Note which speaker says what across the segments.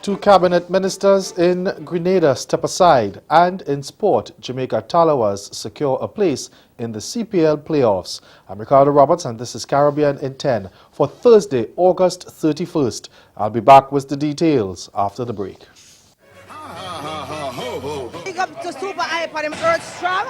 Speaker 1: Two cabinet ministers in Grenada step aside, and in sport, Jamaica Talawas secure a place in the CPL playoffs. I'm Ricardo Roberts and this is Caribbean in 10 for Thursday, August 31st. I'll be back with the details after the break.
Speaker 2: Big up to Super Hype and him Earth Strong.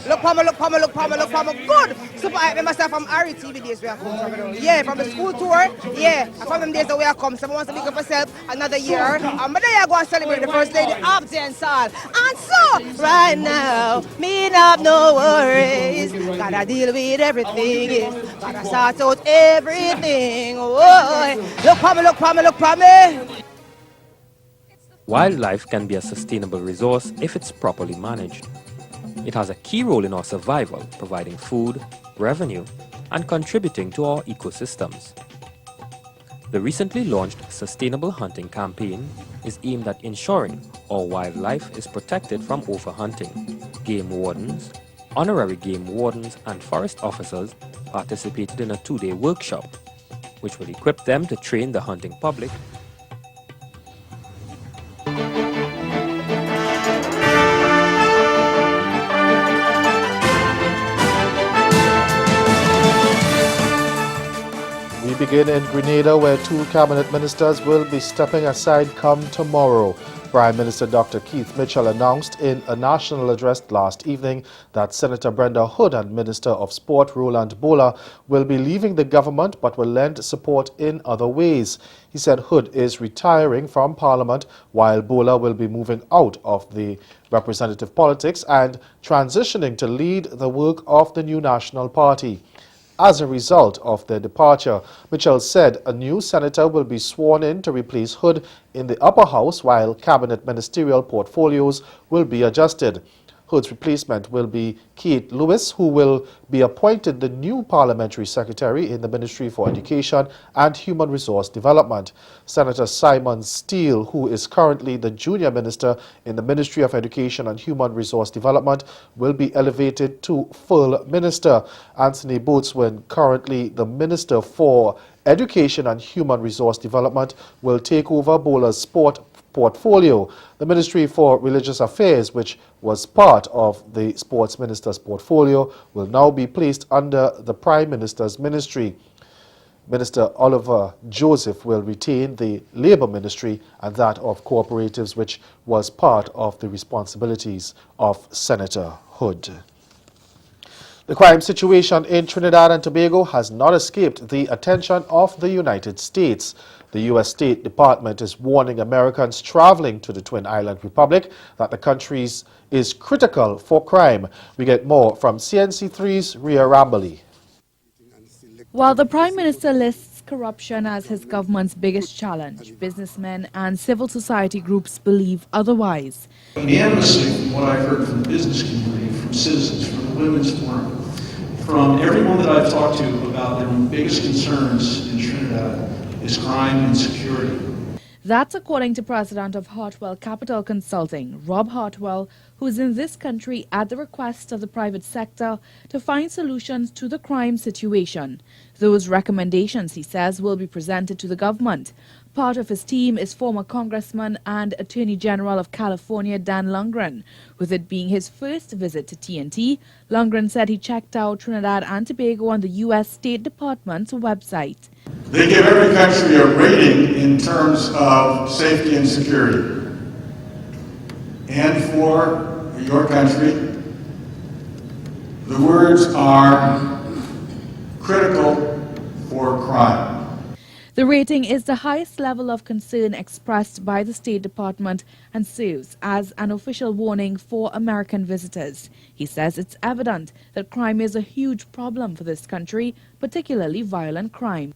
Speaker 2: Look for me, look for me, look for me, look for me. Good. Super Hype, myself from Ari TV days where I come. Yeah, from the school tour. Yeah, and from them days the way I come. Someone wants to big up myself another year. And but then I go and celebrate the first lady of dancehall. And so, right now, me not have no worries. Gotta deal with everything. Gotta sort out everything. Oh, look for me, look for me, look for me.
Speaker 3: Wildlife can be a sustainable resource if it's properly managed. It has a key role in our survival, providing food, revenue, and contributing to our ecosystems. The recently launched Sustainable Hunting campaign is aimed at ensuring our wildlife is protected from overhunting. Game wardens, honorary game wardens, and forest officers participated in a 2-day workshop, which will equip them to train the hunting public
Speaker 1: We begin in Grenada, where two cabinet ministers will be stepping aside come tomorrow. Prime Minister Dr. Keith Mitchell announced in a national address last evening that Senator Brenda Hood and Minister of Sport Roland Bola will be leaving the government but will lend support in other ways. He said Hood is retiring from Parliament while Bola will be moving out of the representative politics and transitioning to lead the work of the new National Party. As a result of their departure, Mitchell said a new senator will be sworn in to replace Hood in the upper house while cabinet ministerial portfolios will be adjusted. Hood's replacement will be Kate Lewis, who will be appointed the new parliamentary secretary in the Ministry for Education and Human Resource Development. Senator Simon Steele, who is currently the junior minister in the Ministry of Education and Human Resource Development, will be elevated to full minister. Anthony Boatswain, currently the Minister for Education and Human Resource Development, will take over Bola's sport portfolio. The Ministry for Religious Affairs, which was part of the Sports Minister's portfolio, will now be placed under the Prime Minister's ministry. Minister Oliver Joseph will retain the Labour Ministry and that of Cooperatives, which was part of the responsibilities of Senator Hood. The crime situation in Trinidad and Tobago has not escaped the attention of the United States. The U.S. State Department is warning Americans traveling to the Twin Island Republic that the country is critical for crime. We get more from CNC3's Ria Rambali.
Speaker 4: While the Prime Minister lists corruption as his government's biggest challenge, businessmen and civil society groups believe otherwise.
Speaker 5: Unanimously, from what I've heard from the business community, from citizens, from the Women's Forum, from everyone that I've talked to about their biggest concerns in Trinidad is crime and security.
Speaker 4: That's according to President of Hartwell Capital Consulting, Rob Hartwell, who is in this country at the request of the private sector to find solutions to the crime situation. Those recommendations, he says, will be presented to the government. Part of his team is former Congressman and Attorney General of California, Dan Lundgren. With it being his first visit to TNT, Lundgren said he checked out Trinidad and Tobago on the U.S. State Department's website.
Speaker 5: They give every country a rating in terms of safety and security. And for your country, the words are critical for crime.
Speaker 4: The rating is the highest level of concern expressed by the State Department and serves as an official warning for American visitors. He says it's evident that crime is a huge problem for this country, particularly violent crime.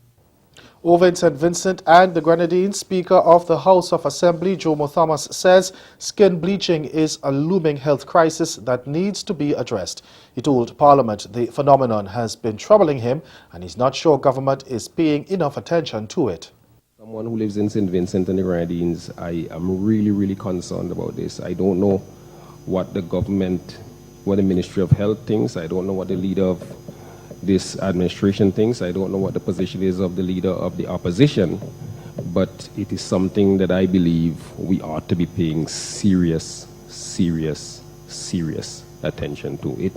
Speaker 1: Over in St. Vincent and the Grenadines, Speaker of the House of Assembly Jomo Thomas says skin bleaching is a looming health crisis that needs to be addressed. He told Parliament the phenomenon has been troubling him and he's not sure government is paying enough attention to it.
Speaker 6: Someone who lives in St. Vincent and the Grenadines, I am really concerned about this. I don't know what the government, what the Ministry of Health thinks. I don't know what the leader of this administration thinks. I don't know what the position is of the leader of the opposition, but it is something that I believe we ought to be paying serious attention to. It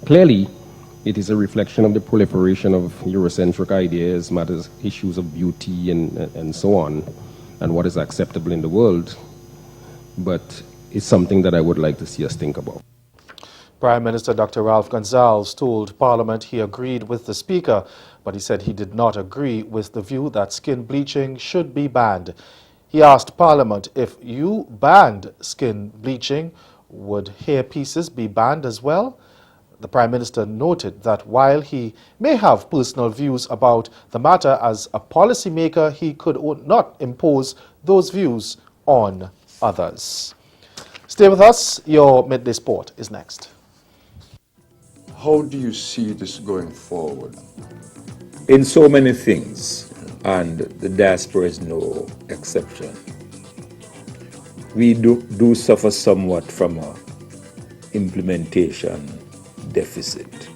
Speaker 6: clearly, it is a reflection of the proliferation of Eurocentric ideas, matters, issues of beauty and so on, and what is acceptable in the world, but it's something that I would like to see us think about.
Speaker 1: Prime Minister Dr. Ralph Gonsalves told Parliament he agreed with the Speaker, but he said he did not agree with the view that skin bleaching should be banned. He asked Parliament if you banned skin bleaching, would hair pieces be banned as well? The Prime Minister noted that while he may have personal views about the matter as a policymaker, he could not impose those views on others. Stay with us. Your Midday Sport is next.
Speaker 7: How do you see this going forward?
Speaker 8: In so many things, and the diaspora is no exception. We do suffer somewhat from an implementation deficit.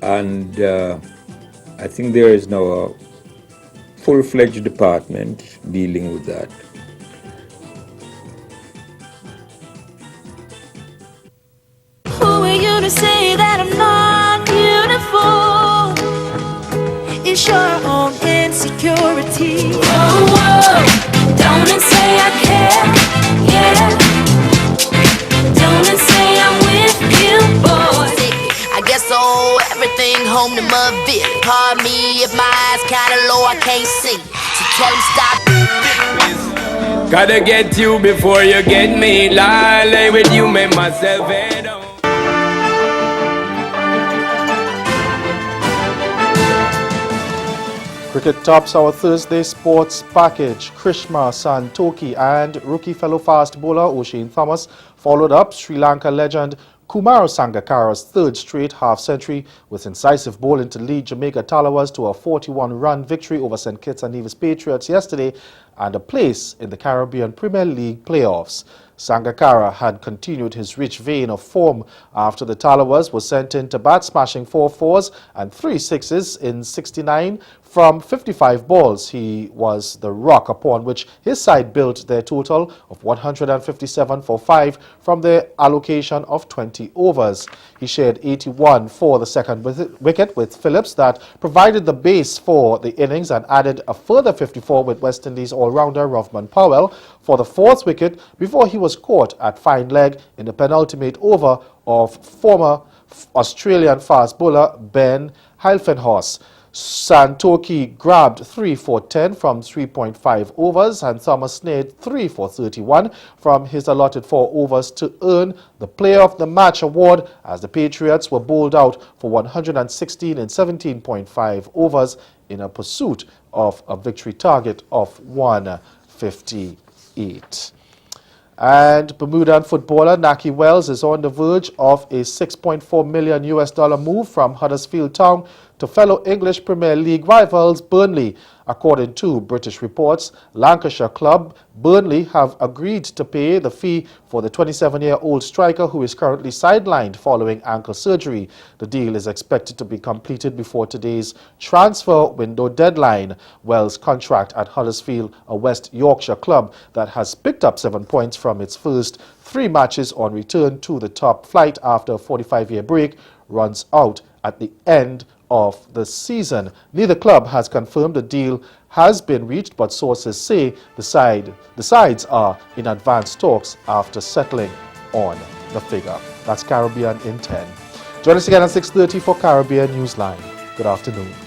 Speaker 8: And I think there is now a full-fledged department dealing with that.
Speaker 9: To say that I'm not beautiful is your own insecurity. Oh, don't say I care, yeah. Don't say I'm with you, boy.
Speaker 10: I guess so, everything home to Mudville. Pardon me if my eyes kinda low, I can't see. So tell them stop.
Speaker 11: Gotta get you before you get me. Lay with you, make myself head on.
Speaker 1: Cricket tops our Thursday sports package. Krishna Santoki and rookie fellow fast bowler O'Shane Thomas followed up Sri Lanka legend Kumar Sangakkara's third straight half-century with incisive bowling to lead Jamaica Talawas to a 41-run victory over St. Kitts and Nevis Patriots yesterday and a place in the Caribbean Premier League playoffs. Sangakkara had continued his rich vein of form after the Talawas were sent in to bat, smashing 4 fours and 3 sixes in 69 from 55 balls. He was the rock upon which his side built their total of 157 for 5 from their allocation of 20 overs. He shared 81 for the second wicket with Phillips that provided the base for the innings and added a further 54 with West Indies all-rounder Rovman Powell for the fourth wicket before he was caught at fine leg in the penultimate over of former Australian fast bowler Ben Hilfenhaus. Santoki grabbed 3 for 10 from 3.5 overs and Thomas snared 3 for 31 from his allotted 4 overs to earn the Player of the Match award as the Patriots were bowled out for 116 in 17.5 overs in a pursuit of a victory target of 158. And Bermudan footballer Naki Wells is on the verge of a $6.4 million move from Huddersfield Town to fellow English Premier League rivals Burnley. According to British reports, Lancashire club Burnley have agreed to pay the fee for the 27-year-old striker who is currently sidelined following ankle surgery. The deal is expected to be completed before today's transfer window deadline. Wells' contract at Huddersfield, a West Yorkshire club that has picked up 7 points from its first 3 matches on return to the top flight after a 45-year break, runs out at the end of the season. Neither club has confirmed the deal has been reached, but sources say the sides are in advanced talks after settling on the figure. That's Caribbean in 10. Join us again at 6:30 for Caribbean Newsline. Good afternoon.